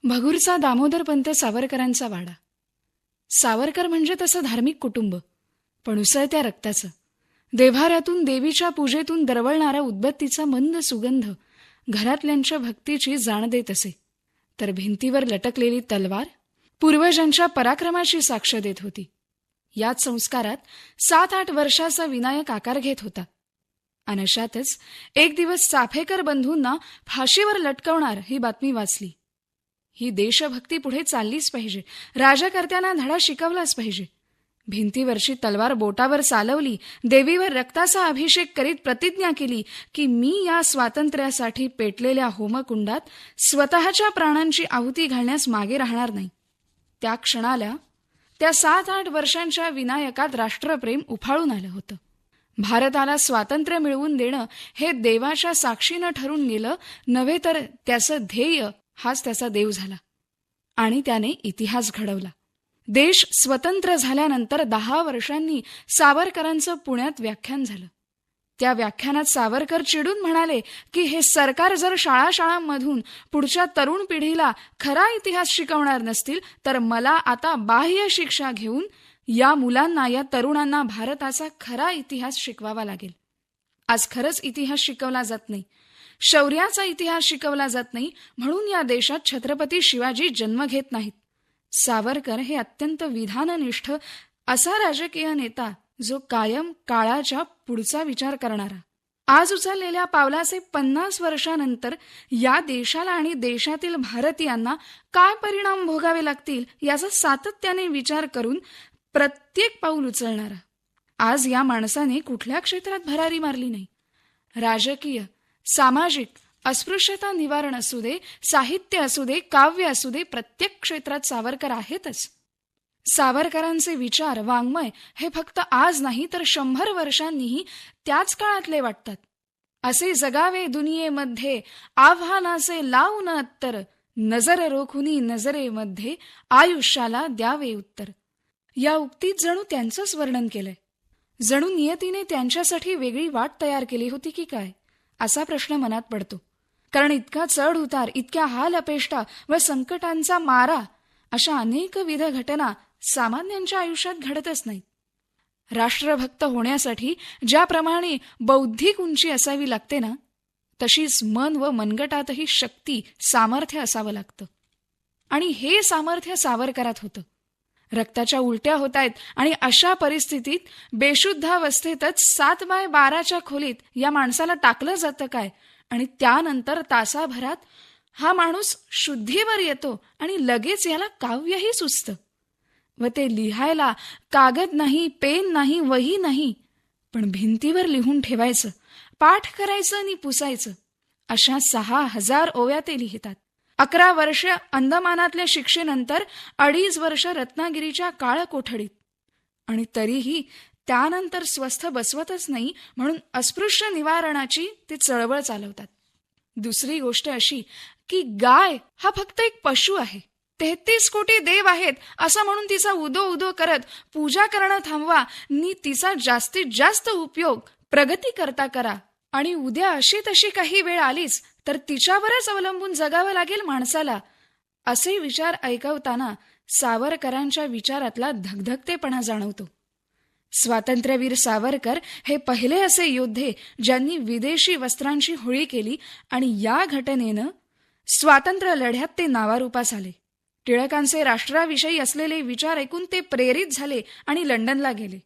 भगूरचा दामोदरपंत सावरकरांचा वाडा. सावरकर म्हणजे तसं धार्मिक कुटुंब, पण उसळत्या रक्ताचं. देव्हाऱ्यातून, देवीच्या पूजेतून दरवळणारा उदबत्तीचा मंद सुगंध घरातल्यांच्या भक्तीची जाण देत असे. तर भिंतीवर लटकलेली तलवार पूर्वजांच्या पराक्रमाची साक्ष देत होती. याच संस्कारात 7-8 वर्षाचा विनायक आकार घेत होता. अनशातच एक दिवस चाफेकर बंधूंना फाशीवर लटकवणार ही बातमी वाचली. ही देशभक्ती पुढे चाललीच पाहिजे, राजकर्त्यांना धडा शिकवलाच पाहिजे. भिंतीवरची तलवार बोटावर चालवली, देवीवर रक्ताचा अभिषेक करीत प्रतिज्ञा केली की मी या स्वातंत्र्यासाठी पेटलेल्या होमकुंडात स्वतःच्या प्राणांची आहुती घालण्यास मागे राहणार नाही. त्या क्षणाला त्या 7-8 वर्षांच्या विनायकात राष्ट्रप्रेम उफाळून आलं होतं. भारताला स्वातंत्र्य मिळवून देणं हे देवाच्या साक्षीनं ठरून गेलं नव्हे, तर त्याचं ध्येय हाच त्याचा देव झाला आणि त्याने इतिहास घडवला. देश स्वतंत्र झाल्यानंतर 10 वर्षांनी सावरकरांचं पुण्यात व्याख्यान झालं. त्या व्याख्यानात सावरकर चिडून म्हणाले की हे सरकार जर शाळांमधून पुढच्या तरुण पिढीला खरा इतिहास शिकवणार नसतील, तर मला आता बाह्य शिक्षा घेऊन या मुलांना, या तरुणांना भारताचा खरा इतिहास शिकवावा लागेल. आज खरंच इतिहास शिकवला जात नाही, शौर्याचा इतिहास शिकवला जात नाही, म्हणून या देशात छत्रपती शिवाजी जन्म घेत नाहीत. सावरकर हे अत्यंत विधाननिष्ठ असा राजकीय नेता, जो कायम काळाच्या पुढचा विचार करणारा. आज उचललेल्या पावलाचे 50 वर्षानंतर या देशाला आणि देशातील भारतीयांना काय परिणाम भोगावे लागतील याचा सातत्याने विचार करून प्रत्येक पाऊल उचलणारा. आज या माणसाने कुठल्या क्षेत्रात भरारी मारली नाही. राजकीय, सामाजिक, अस्पृश्यता निवारण असू दे, साहित्य असू दे, काव्य असू दे, प्रत्येक क्षेत्रात सावरकर आहेतच. सावरकरांचे विचार, वाङ्मय हे फक्त आज नाही तर 100 वर्षांनीही त्याच काळातले वाटतात. असे जगावे दुनियेमध्ये आव्हानाचे लावून अत्तर, नजर रोखुनी नजरेमध्ये आयुष्याला द्यावे उत्तर. या उक्तीत जणू त्यांचंच वर्णन केलंय. जणू नियतीने त्यांच्यासाठी वेगळी वाट तयार केली होती की काय, असा प्रश्न मनात पडतो. कारण इतका चढ उतार, इतक्या हाल अपेष्टा व संकटांचा मारा अशा अनेकविध घटना सामान्यांच्या आयुष्यात घडतच नाहीत. राष्ट्रभक्त होण्यासाठी ज्याप्रमाणे बौद्धिक उंची असावी लागते ना, तशीच मन व मनगटातही शक्ती, सामर्थ्य असावं लागतं. आणि हे सामर्थ्य सावरकरात होतं. रक्ताच्या उलट्या होतायत आणि अशा परिस्थितीत बेशुद्धावस्थेतच 7x12च्या खोलीत या माणसाला टाकलं जातं काय, आणि त्यानंतर तासाभरात हा माणूस शुद्धीवर येतो आणि लगेच याला काव्यही सुचतं. व ते लिहायला कागद नाही, पेन नाही, वही नाही, पण भिंतीवर लिहून ठेवायचं, पाठ करायचं आणि पुसायचं. अशा 6000 ओव्या ते लिहितात. 11 वर्ष अंदमानातल्या शिक्षेनंतर 2.5 वर्ष रत्नागिरीच्या काळ कोठडीत. आणि तरीही त्यानंतर स्वस्थ बसवतच नाही, म्हणून अस्पृश्य निवारणाची ते चळवळ चालवतात. दुसरी गोष्ट अशी की गाय हा फक्त एक पशु आहे. 33 कोटी देव आहेत असं म्हणून तिचा उदो उदो करत पूजा करणं थांबवा, नि तिचा जास्तीत जास्त उपयोग प्रगती करता करा. आणि उद्या अशी तशी काही वेळ आलीच तर तिच्यावरच अवलंबून जगावं लागेल माणसाला. असे विचार ऐकवताना सावरकरांच्या विचारातला धगधगतेपणा जाणवतो. स्वातंत्र्यवीर सावरकर हे पहिले असे योद्धे ज्यांनी विदेशी वस्त्रांची होळी केली, आणि या घटनेनं स्वातंत्र्य लढ्यात ते नावारूपास आले. टिळकांचे राष्ट्राविषयी असलेले विचार ऐकून ते प्रेरित झाले आणि लंडनला गेले.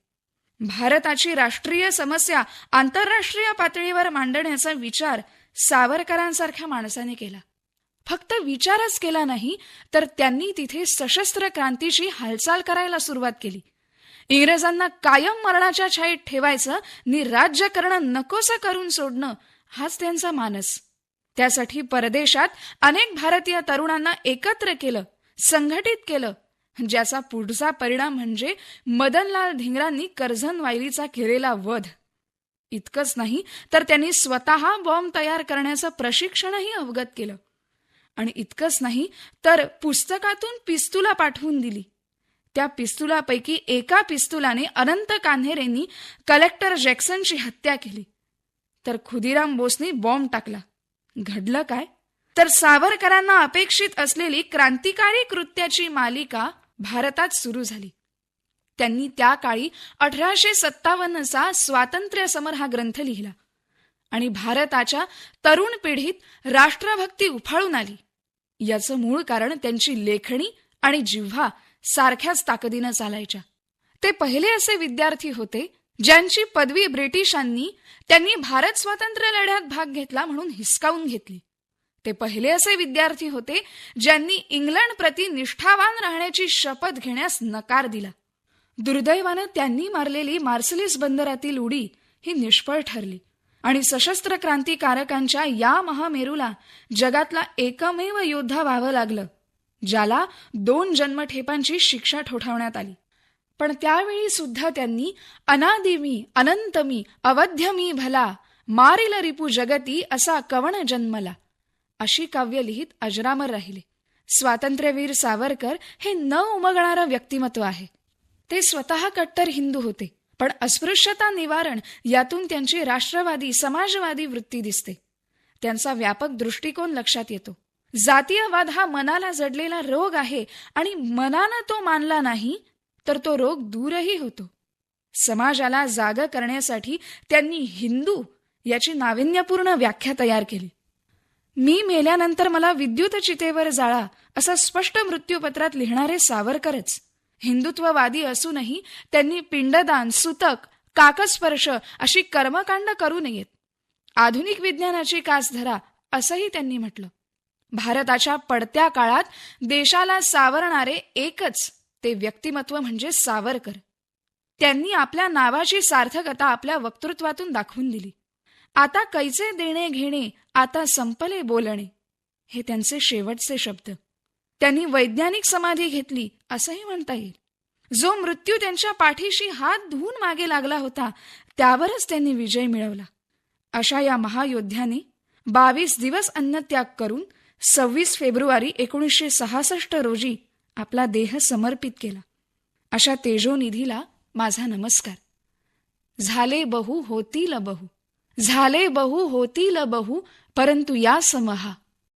भारताची राष्ट्रीय समस्या आंतरराष्ट्रीय पातळीवर मांडण्याचा विचार सावरकरांसारख्या माणसाने केला. फक्त विचारच केला नाही, तर त्यांनी तिथे सशस्त्र क्रांतीची हालचाल करायला सुरुवात केली. इंग्रजांना कायम मरणाच्या छायेत ठेवायचं नि राज्य करणं नकोसं करून सोडणं हाच त्यांचा मानस. त्यासाठी परदेशात अनेक भारतीय तरुणांना एकत्र केलं, संघटित केलं, ज्याचा पुढचा परिणाम म्हणजे मदनलाल धिंगरांनी कर्झन वायलीचा केलेला वध. इतकंच नाही तर त्यांनी स्वतः बॉम्ब तयार करण्याचं प्रशिक्षणही अवगत केलं. आणि इतकंच नाही तर पुस्तकातून पिस्तुला पाठवून दिली. त्या पिस्तुलापैकी एका पिस्तुलाने अनंत कान्हेरेंनी कलेक्टर जॅक्सनची हत्या केली, तर खुदिराम बोसने बॉम्ब टाकला. घडलं काय? तर सावरकरांना अपेक्षित असलेली क्रांतिकारी कृत्याची मालिका भारतात सुरू झाली. त्यांनी त्या काळी 1857चा स्वातंत्र्य समर हा ग्रंथ लिहिला आणि भारताच्या तरुण पिढीत राष्ट्रभक्ती उफाळून आली. याचं मूळ कारण त्यांची लेखणी आणि जिव्हा सारख्याच ताकदीनं चालायच्या. ते पहिले असे विद्यार्थी होते ज्यांची पदवी ब्रिटिशांनी त्यांनी भारत स्वातंत्र्य लढ्यात भाग घेतला म्हणून हिसकावून घेतली. ते पहिले असे विद्यार्थी होते ज्यांनी इंग्लंड प्रती निष्ठावान राहण्याची शपथ घेण्यास नकार दिला. दुर्दैवानं त्यांनी मारलेली मार्सलिस बंदरातील उडी ही निष्फळ ठरली आणि सशस्त्र क्रांतिकारकांच्या या महामेरूला जगातला एकमेव योद्धा व्हावं लागलं, ज्याला 2 जन्मठेपांची शिक्षा ठोठावण्यात आली. पण त्यावेळी सुद्धा त्यांनी अनादिमी अनंतमी अवध्यमी भला मारिल रिपू जगती असा कवण जन्मला अशी काव्य लिहित अजरामर राहिले. स्वातंत्र्यवीर सावरकर हे न उमगणारं व्यक्तिमत्व आहे. ते स्वतः कट्टर हिंदू होते, पण अस्पृश्यता निवारण यातून त्यांची राष्ट्रवादी समाजवादी वृत्ती दिसते. त्यांचा व्यापक दृष्टिकोन लक्षात येतो. जातीयवाद हा मनाला जडलेला रोग आहे आणि मनानं तो मानला नाही तर तो रोग दूरही होतो. समाजाला जागं करण्यासाठी त्यांनी हिंदू याची नाविन्यपूर्ण व्याख्या तयार केली. मी मेल्यानंतर मला विद्युत चितेवर जाळा असं स्पष्ट मृत्यूपत्रात लिहिणारे सावरकरच. हिंदुत्ववादी असूनही त्यांनी पिंडदान, सुतक, काकस्पर्श अशी कर्मकांड करू नयेत. आधुनिक विज्ञानाची कास धरा असंही त्यांनी म्हटलं. भारताच्या पडत्या काळात देशाला सावरणारे एकच ते व्यक्तिमत्व म्हणजे सावरकर. त्यांनी आपल्या नावाची सार्थकता आपल्या वक्तृत्वातून दाखवून दिली. आता कैचे देणे घेणे, आता संपले बोलणे, हे त्यांचे शेवटचे शब्द. त्यांनी वैज्ञानिक समाधी घेतली असंही म्हणता येईल. जो मृत्यू त्यांच्या पाठीशी हात धुवून मागे लागला होता त्यावरच त्यांनी विजय मिळवला. अशा या महायोद्ध्याने 22 दिवस अन्नत्याग करून 26 फेब्रुवारी 1966 रोजी आपला देह समर्पित केला. अशा तेजोनिधीला माझा नमस्कार. झाले बहु होतील बहु, झाले बहु होतील बहु, परंतु या समहा